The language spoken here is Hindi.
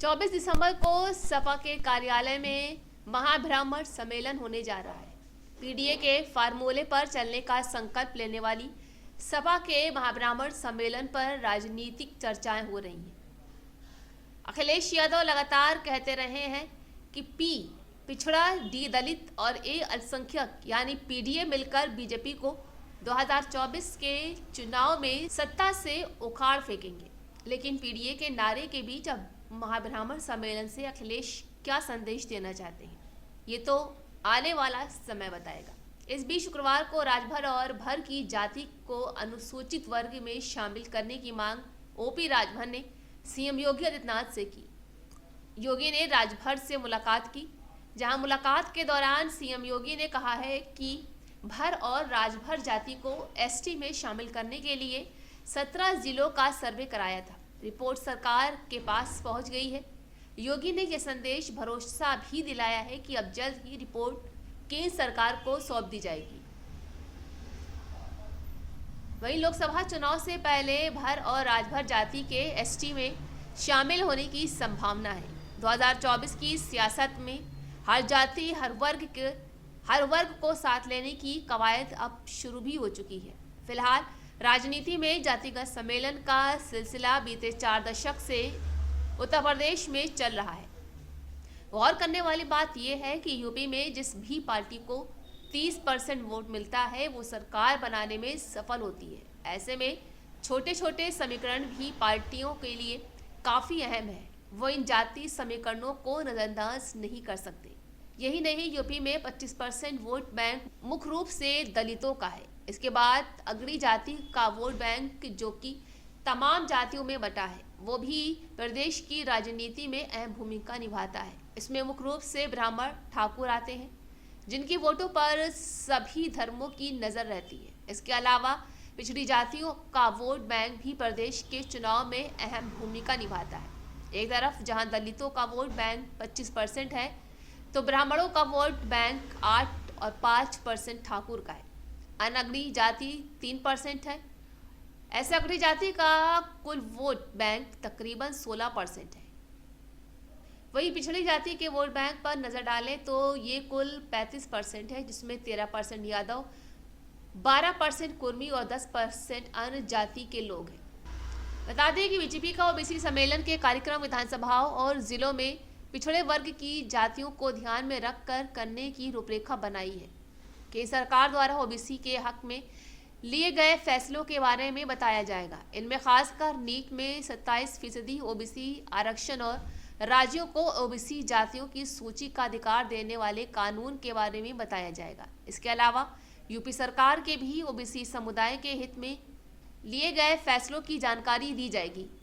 24 दिसंबर को सपा के कार्यालय में महाब्राह्मण सम्मेलन होने जा रहा है। पीडीए के फार्मूले पर चलने का संकल्प लेने वाली सपा के महाब्राह्मण सम्मेलन पर राजनीतिक चर्चाएं हो रही हैं। अखिलेश यादव लगातार कहते रहे हैं कि पी पिछड़ा, डी दलित और ए अल्पसंख्यक यानी पीडीए मिलकर बीजेपी को 2024 के चुनाव में सत्ता से उखाड़ फेंकेंगे। लेकिन पीडीए के नारे के बीच अब महाब्राह्मण सम्मेलन से अखिलेश क्या संदेश देना चाहते हैं, ये तो आने वाला समय बताएगा। इस बीच शुक्रवार को राजभर और भर की जाति को अनुसूचित वर्ग में शामिल करने की मांग ओपी राजभर ने सीएम योगी आदित्यनाथ से की। योगी ने राजभर से मुलाकात की, जहां मुलाकात के दौरान सीएम योगी ने कहा है कि भर और राजभर जाति को एसटी में शामिल करने के लिए 17 जिलों का सर्वे कराया था। रिपोर्ट सरकार के पास पहुंच गई है। योगी ने यह संदेश भरोसा भी दिलाया है कि अब जल्द ही रिपोर्ट केंद्र सरकार को सौंप दी जाएगी। वहीं लोकसभा चुनाव से पहले भर और राजभर जाति के एसटी में शामिल होने की संभावना है। 2024 की सियासत में हर जाति, हर वर्ग को साथ लेने की कवायद अब शुरू भी हो चुकी है। फिलहाल राजनीति में जातिगत सम्मेलन का सिलसिला बीते 4 दशक से उत्तर प्रदेश में चल रहा है। गौर करने वाली बात यह है कि यूपी में जिस भी पार्टी को 30% वोट मिलता है वो सरकार बनाने में सफल होती है। ऐसे में छोटे छोटे समीकरण भी पार्टियों के लिए काफ़ी अहम है। वो इन जाति समीकरणों को नज़रअंदाज नहीं कर सकते। यही नहीं, यूपी में 25% वोट बैंक मुख्य रूप से दलितों का है। इसके बाद अगड़ी जाति का वोट बैंक जो कि तमाम जातियों में बटा है, वो भी प्रदेश की राजनीति में अहम भूमिका निभाता है। इसमें मुख्य रूप से ब्राह्मण, ठाकुर आते हैं, जिनकी वोटों पर सभी धर्मों की नज़र रहती है। इसके अलावा पिछड़ी जातियों का वोट बैंक भी प्रदेश के चुनाव में अहम भूमिका निभाता है। एक तरफ जहां दलितों का वोट बैंक 25% है, तो ब्राह्मणों का वोट बैंक 8 और 5% ठाकुर का है। अनअगड़ी जाति 3% है। ऐसे अगड़ी जाति का कुल वोट बैंक तकरीबन 16% है। वही पिछड़ी जाति के वोट बैंक पर नजर डालें तो ये कुल 35% है, जिसमें 13% यादव, 12% कुर्मी और 10% अन्य जाति के लोग हैं। बता दें कि बीजेपी का ओबीसी सम्मेलन के कार्यक्रम विधानसभाओं और जिलों में पिछड़े वर्ग की जातियों को ध्यान में रखकर करने की रूपरेखा बनाई है। केंद्र सरकार द्वारा ओबीसी के हक में लिए गए फैसलों के बारे में बताया जाएगा। इनमें खासकर नीट में 27% ओबीसी आरक्षण और राज्यों को ओबीसी जातियों की सूची का अधिकार देने वाले कानून के बारे में बताया जाएगा। इसके अलावा यूपी सरकार के भी ओबीसी समुदाय के हित में लिए गए फैसलों की जानकारी दी जाएगी।